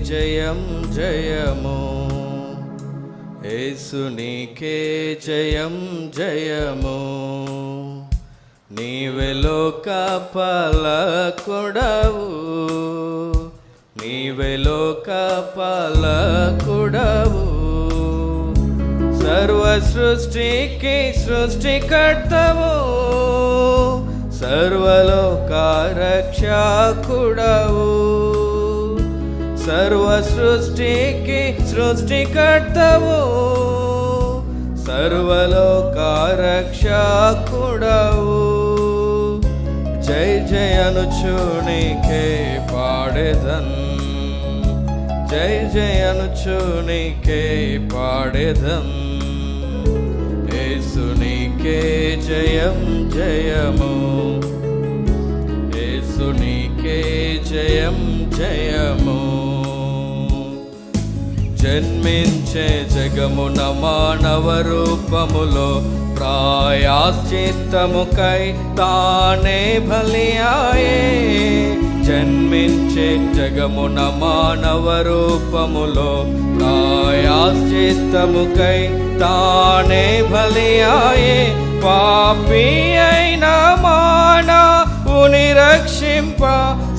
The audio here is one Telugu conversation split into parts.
జయం జయము, యేసు నీకే జయం జయము. నీవే లోక పాలకుడవు, నీవే లోక పాలకుడవు. సర్వ సృష్టికి సృష్టికర్తవు, సర్వలోక రక్షకుడవు. సర్వ సృష్టికి సృష్టికర్తవు, సర్వలోక రక్షకుడవు. జై జయ అనుచు నీకే పాడెదన్, జై జయ అనుచు నీకే పాడెదన్. యేసు నీకే జయం జయము, యేసు నీకే జయం జయము. జన్మించే జగమున మానవ రూపములో ప్రాయశ్చిత్తముకై తానే బలియాయే. జన్మించే జగమున మానవ రూపములో ప్రాయశ్చిత్తముకై తానే బలియాయే. పాపి అయిన మానవుని రక్షింప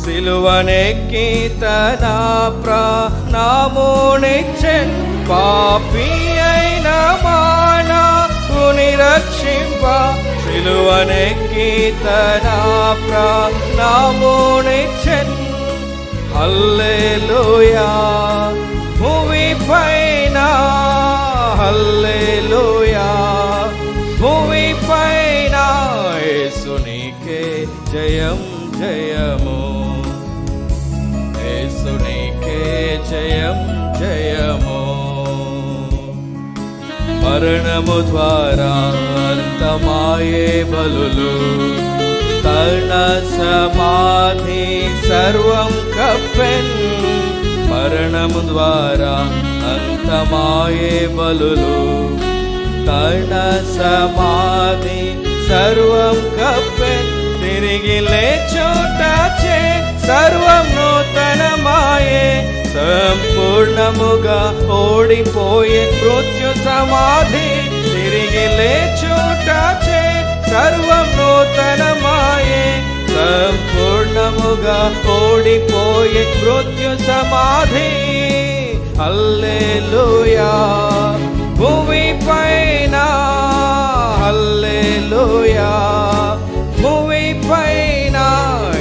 సిలువనెక్కి తన ప్రాణమునిచ్చెన్. పాపి అయిన మానవుని రక్షింప సిలువనెక్కి తన ప్రాణమునిచ్చెన్. హల్లెలూయా భూమి పైన, హల్లెలూయా భూమి పైన. యేసు నీకే జయం జయము, యేసు నీకే జయం జయము. మరణము ద్వారా అంతమాయే బలులు, తన సమాధి సర్వం కప్పెన్. మరణము ద్వారా అంతమాయే బలులు, తన సమాధి సర్వం కప్పెన్. తిరిగి లేచుటచే సర్వం నూతనమాయే. సంపూర్ణముగా ఓడిపోయే మృత్యు సమాధి. తిరిగి లేచుటచే సర్వం నూతనమాయే. సంపూర్ణముగా ఓడిపోయే మృత్యు సమాధి. హల్లెలూయా భూమి పైన, హల్లెలూయా భూమి పైన.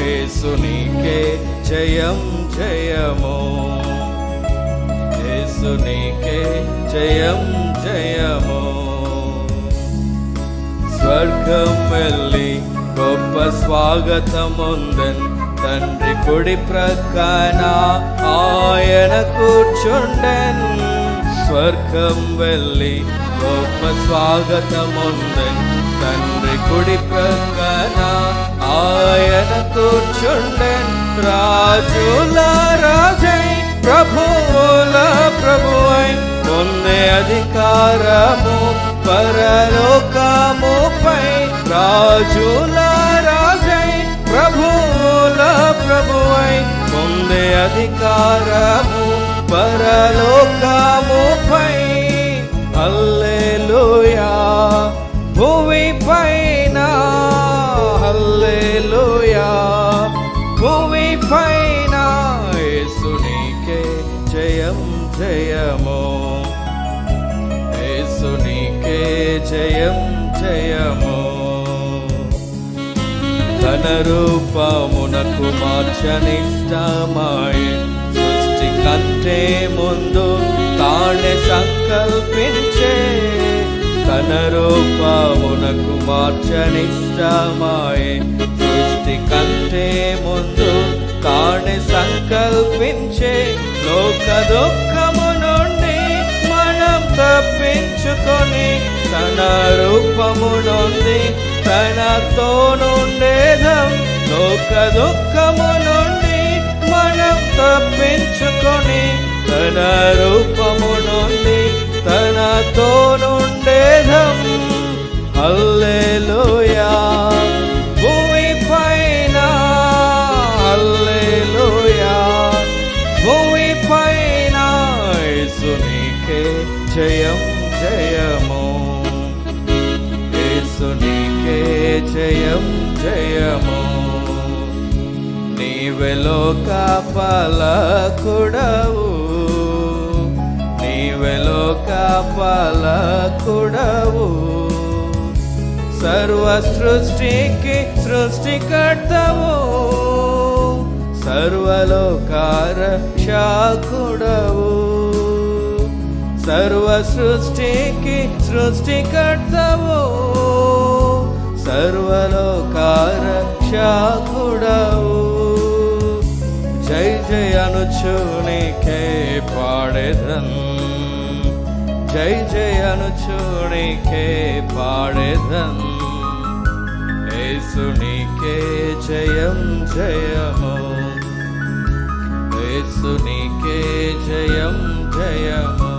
యేసు నీకే జయం జయము, యేసు నీకే జయం జయము. స్వర్గం వెళ్ళి గొప్ప స్వాగతముందెన్. తండ్రి కుడి ప్రక్కన ఆయన కూర్చుండెన్. స్వర్గం వెళ్ళి గొప్ప స్వాగతముందెన్. తండ్రి కుడి ప్రక్కన ఆయన కూర్చుండెన్. రాజుల రాజై ప్రభువుల ప్రభువై పొందే అధికారము పరలోకముపై. రాజుల రాజై ప్రభువుల ప్రభువై పొందే అధికారము పరలోకముపై. హల్లెలూయా భూమి పైన, హల్లెలూయా భూమి పైన. యేసు నీకే జయం జయము, యేసు నీకే జయం జయము. ఘన రూపమునకు మార్చనిష్టమాయే. సృష్టి కంటే ముందు తానే సంకల్పించే. తన రూపమునకు మార్చనిష్టమాయే. సృష్టి కంటే ముందు తానే సంకల్పించే. లోక దుఃఖము నుండి మనం తప్పించుకొని తన రూపము నుండి తనతో నుండేదం. లోక దుఃఖము నుండి మనం తప్పించుకొని తన రూపము నుండి తనతో నుండేదం. హల్లెలూయా భూమి పైన, హల్లెలూయా భూమి పైన. నీకే జయం జయము, యేసు నీకే జయం జయము. నీవే లోక పాలకుడవు, నీవే లోక పాలకుడవు. సర్వ సృష్టికి సృష్టికర్తవు, సర్వలోకార శాకుడవు. సర్వ సృష్టికి సృష్టికర్తవు, సర్వలోకార శాకుడవు. జై జై అనుచు నీకే పాడెదన్, జై జై అనుచు నీకే పాడెదన్. యేసు నీకే జయం జయము, యేసు నీకే జయం జయము.